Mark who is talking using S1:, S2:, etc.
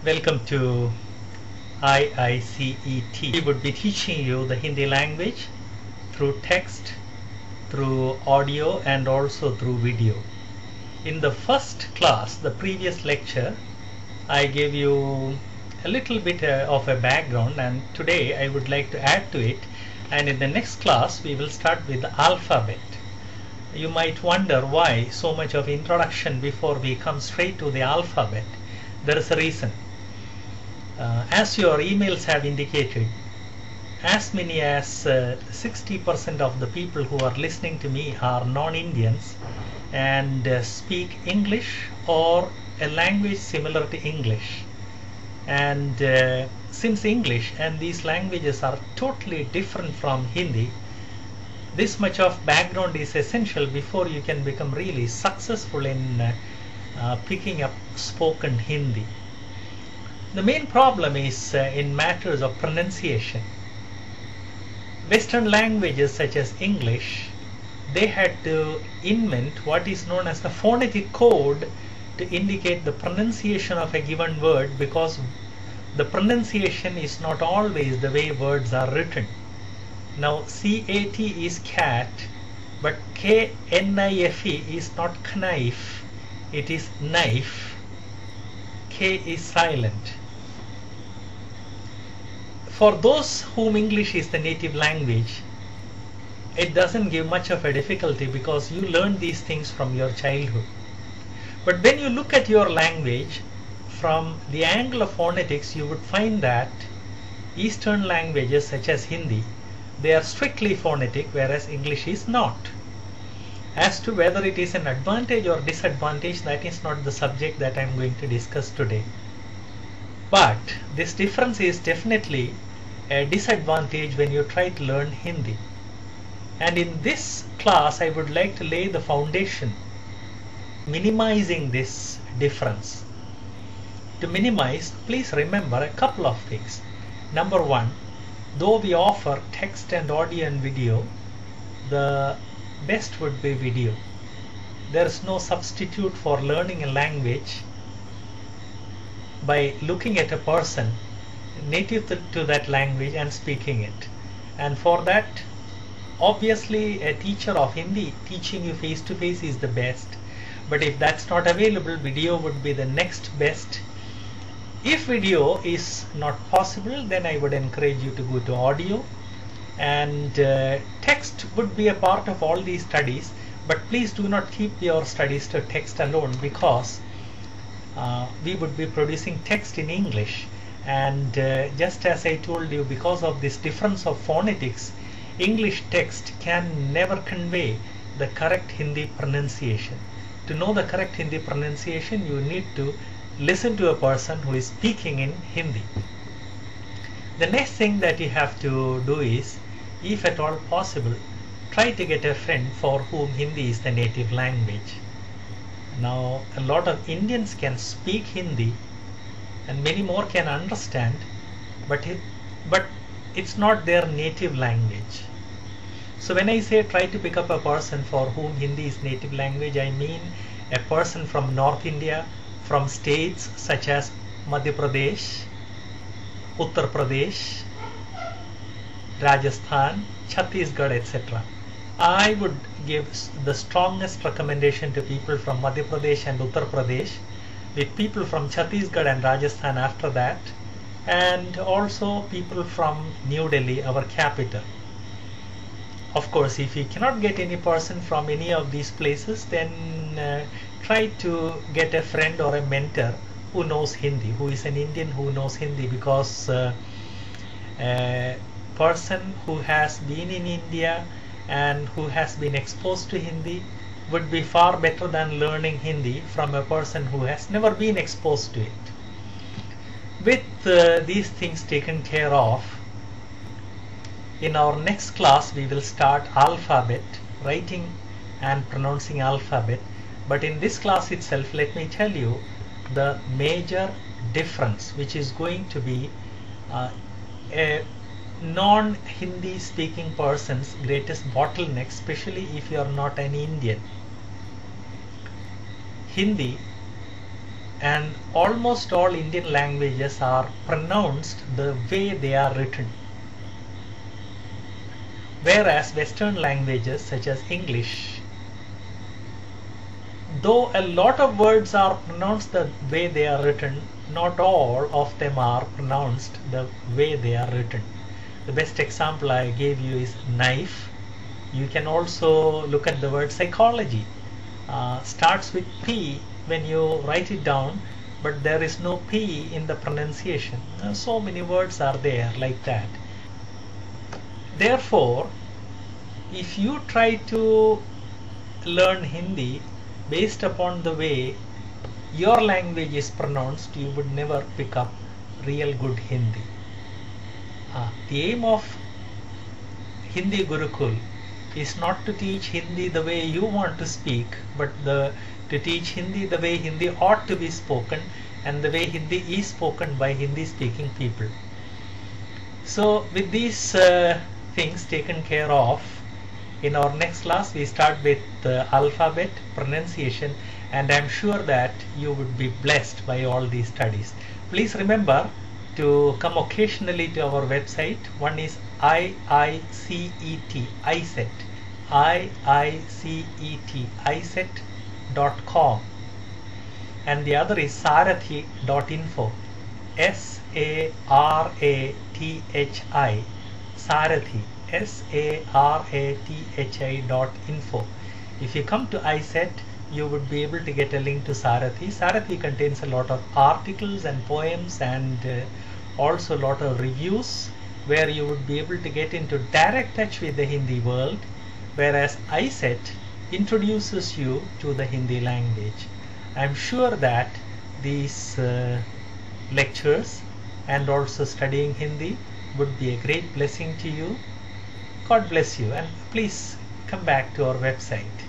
S1: Welcome to IICET. We would be teaching you the Hindi language through text, through audio and also through video. In the first class, the previous lecture, I gave you a little bit of a background, and today I would like to add to it, and in the next class we will start with the alphabet. You might wonder why so much of introduction before we come straight to the alphabet. There is a reason. As your emails have indicated, as many as 60% of the people who are listening to me are non-Indians and speak English or a language similar to English. And since English and these languages are totally different from Hindi, this much of background is essential before you can become really successful in picking up spoken Hindi. The main problem is in matters of pronunciation. Western languages such as English, they had to invent what is known as the phonetic code to indicate the pronunciation of a given word, because the pronunciation is not always the way words are written. Now CAT is cat, but KNIFE is not knife, it is knife. K is silent. For those whom English is the native language, it doesn't give much of a difficulty because you learn these things from your childhood. But when you look at your language from the angle of phonetics, you would find that Eastern languages such as Hindi, they are strictly phonetic, whereas English is not. As to whether it is an advantage or disadvantage, that is not the subject that I am going to discuss today. But this difference is definitely a disadvantage when you try to learn Hindi. And in this class, I would like to lay the foundation, minimizing this difference. To minimize, please remember a couple of things. Number one, though we offer text and audio and video, the best would be video. There is no substitute for learning a language by looking at a person native to that language and speaking it. And for that, obviously a teacher of Hindi teaching you face to face is the best. But if that's not available, video would be the next best. If video is not possible, then I would encourage you to go to audio, and text would be a part of all these studies, but please do not keep your studies to text alone, because we would be producing text in English, and just as I told you, because of this difference of phonetics, English text can never convey the correct Hindi pronunciation. To know the correct Hindi pronunciation, you need to listen to a person who is speaking in Hindi. The next thing that you have to do is, if at all possible, try to get a friend for whom Hindi is the native language. Now, a lot of Indians can speak Hindi and many more can understand, but it's not their native language. So when I say try to pick up a person for whom Hindi is native language, I mean a person from North India, from states such as Madhya Pradesh, Uttar Pradesh, Rajasthan, Chhattisgarh, etc. I would give the strongest recommendation to people from Madhya Pradesh and Uttar Pradesh, with people from Chhattisgarh and Rajasthan after that, and also people from New Delhi, our capital. Of course, if you cannot get any person from any of these places, then try to get a friend or a mentor who knows Hindi, who is an Indian who knows Hindi, because a person who has been in India and who has been exposed to Hindi would be far better than learning Hindi from a person who has never been exposed to it. With these things taken care of, in our next class we will start alphabet, writing and pronouncing alphabet. But in this class itself, let me tell you the major difference, which is going to be a non-Hindi speaking person's greatest bottleneck, especially if you are not an Indian. Hindi and almost all Indian languages are pronounced the way they are written. Whereas Western languages such as English, though a lot of words are pronounced the way they are written, not all of them are pronounced the way they are written. The best example I gave you is knife. You can also look at the word psychology. Starts with P when you write it down, but there is no P in the pronunciation. So many words are there like that. Therefore, if you try to learn Hindi based upon the way your language is pronounced, you would never pick up real good Hindi. The aim of Hindi Gurukul is not to teach Hindi the way you want to speak, but to teach Hindi the way Hindi ought to be spoken and the way Hindi is spoken by Hindi speaking people. So with these things taken care of, in our next class we start with alphabet, pronunciation, and I'm sure that you would be blessed by all these studies. Please remember to come occasionally to our website. One is IICET, IICET, and the other is sarathi.info, SARATHI, Sarathi, SARATHI.info. If you come to ICET, you would be able to get a link to Sarathi. Sarathi contains a lot of articles and poems and also a lot of reviews where you would be able to get into direct touch with the Hindi world, whereas ICET introduces you to the Hindi language. I'm sure that these lectures and also studying Hindi would be a great blessing to you. God bless you, and please come back to our website.